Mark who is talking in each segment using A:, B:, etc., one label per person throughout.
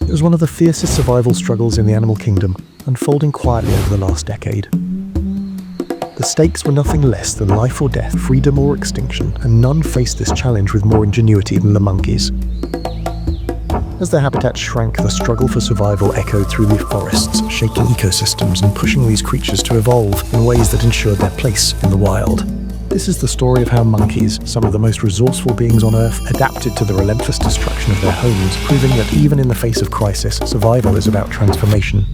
A: It was one of the fiercest survival struggles in the animal kingdom, unfolding quietly over the last decade. The stakes were nothing less than life or death, freedom or extinction, and none faced this challenge with more ingenuity than the monkeys. As their habitat shrank, the struggle for survival echoed through the forests, shaking ecosystems and pushing these creatures to evolve in ways that ensured their place in the wild. This is the story of how monkeys, some of the most resourceful beings on Earth, adapted to the relentless destruction of their homes, proving that even in the face of crisis, survival is about transformation.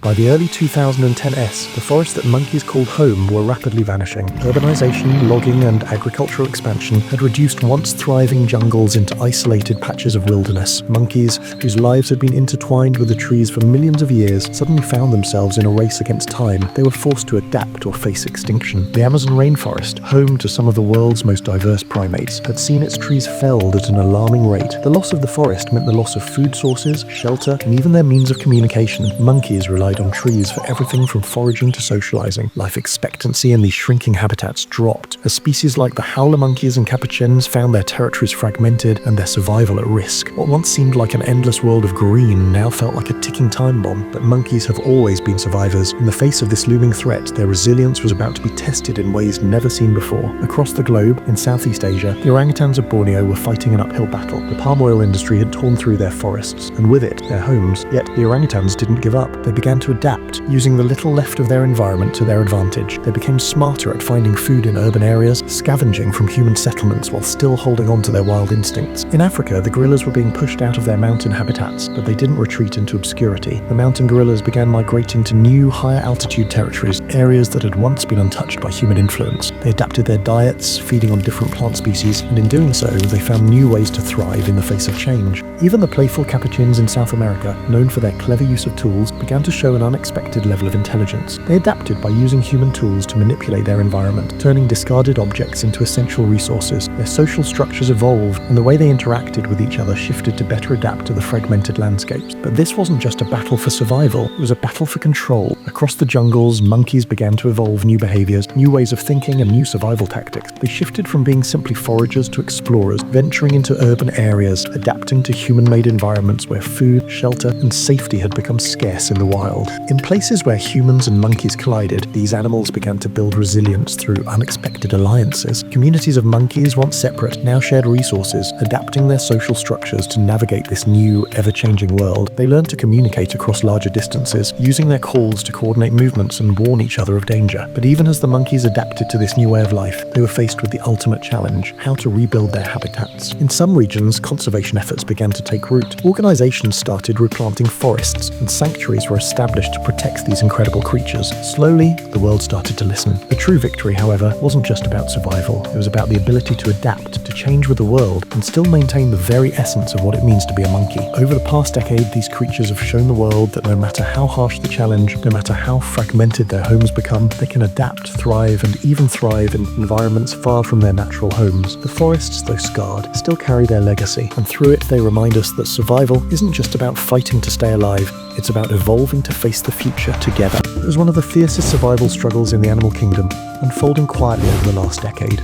A: By the early 2010s, the forests that monkeys called home were rapidly vanishing. Urbanization, logging, and agricultural expansion had reduced once thriving jungles into isolated patches of wilderness. Monkeys, whose lives had been intertwined with the trees for millions of years, suddenly found themselves in a race against time. They were forced to adapt or face extinction. The Amazon rainforest, home to some of the world's most diverse primates, had seen its trees felled at an alarming rate. The loss of the forest meant the loss of food sources, shelter, and even their means of communication. Monkeys relied on trees for everything from foraging to socializing. Life expectancy in these shrinking habitats dropped, as species like the howler monkeys and capuchins found their territories fragmented and their survival at risk. What once seemed like an endless world of green now felt like a ticking time bomb. But monkeys have always been survivors. In the face of this looming threat, their resilience was about to be tested in ways never seen before. Across the globe, in Southeast Asia, the orangutans of Borneo were fighting an uphill battle. The palm oil industry had torn through their forests, and with it, their homes. Yet the orangutans didn't give up. They began to adapt, using the little left of their environment to their advantage. They became smarter at finding food in urban areas, scavenging from human settlements while still holding on to their wild instincts. In Africa, the gorillas were being pushed out of their mountain habitats, but they didn't retreat into obscurity. The mountain gorillas began migrating to new, higher altitude territories, areas that had once been untouched by human influence. They adapted their diets, feeding on different plant species, and in doing so, they found new ways to thrive in the face of change. Even the playful capuchins in South America, known for their clever use of tools, began to show an unexpected level of intelligence. They adapted by using human tools to manipulate their environment, turning discarded objects into essential resources. Their social structures evolved, and the way they interacted with each other shifted to better adapt to the fragmented landscapes. But this wasn't just a battle for survival, it was a battle for control. Across the jungles, monkeys began to evolve new behaviors, new ways of thinking, and new survival tactics. They shifted from being simply foragers to explorers, venturing into urban areas, adapting to human-made environments where food, shelter, and safety had become scarce in the wild. In places where humans and monkeys collided, these animals began to build resilience through unexpected alliances. Communities of monkeys, once separate, now shared resources, adapting their social structures to navigate this new, ever-changing world. They learned to communicate across larger distances, using their calls to coordinate movements and warn each other of danger. But even as the monkeys adapted to this new way of life, they were faced with the ultimate challenge: how to rebuild their habitats. In some regions, conservation efforts began to take root. Organizations started replanting forests, and sanctuaries were established to protect these incredible creatures. Slowly, the world started to listen. The true victory, however, wasn't just about survival. It was about the ability to adapt, to change with the world, and still maintain the very essence of what it means to be a monkey. Over the past decade, these creatures have shown the world that no matter how harsh the challenge, no matter how fragmented their homes become, they can adapt, thrive, and even thrive in environments far from their natural homes. The forests, though scarred, still carry their legacy, and through it they remind us that survival isn't just about fighting to stay alive, it's about evolving to face the future together. It was one of the fiercest survival struggles in the animal kingdom, unfolding quietly over the last decade.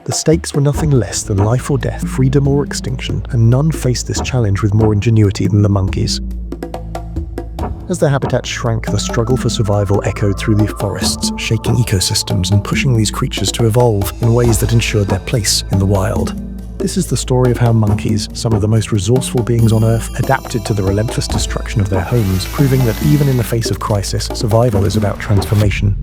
A: The stakes were nothing less than life or death, freedom or extinction, and none faced this challenge with more ingenuity than the monkeys. As their habitat shrank, the struggle for survival echoed through the forests, shaking ecosystems and pushing these creatures to evolve in ways that ensured their place in the wild. This is the story of how monkeys, some of the most resourceful beings on Earth, adapted to the relentless destruction of their homes, proving that even in the face of crisis, survival is about transformation.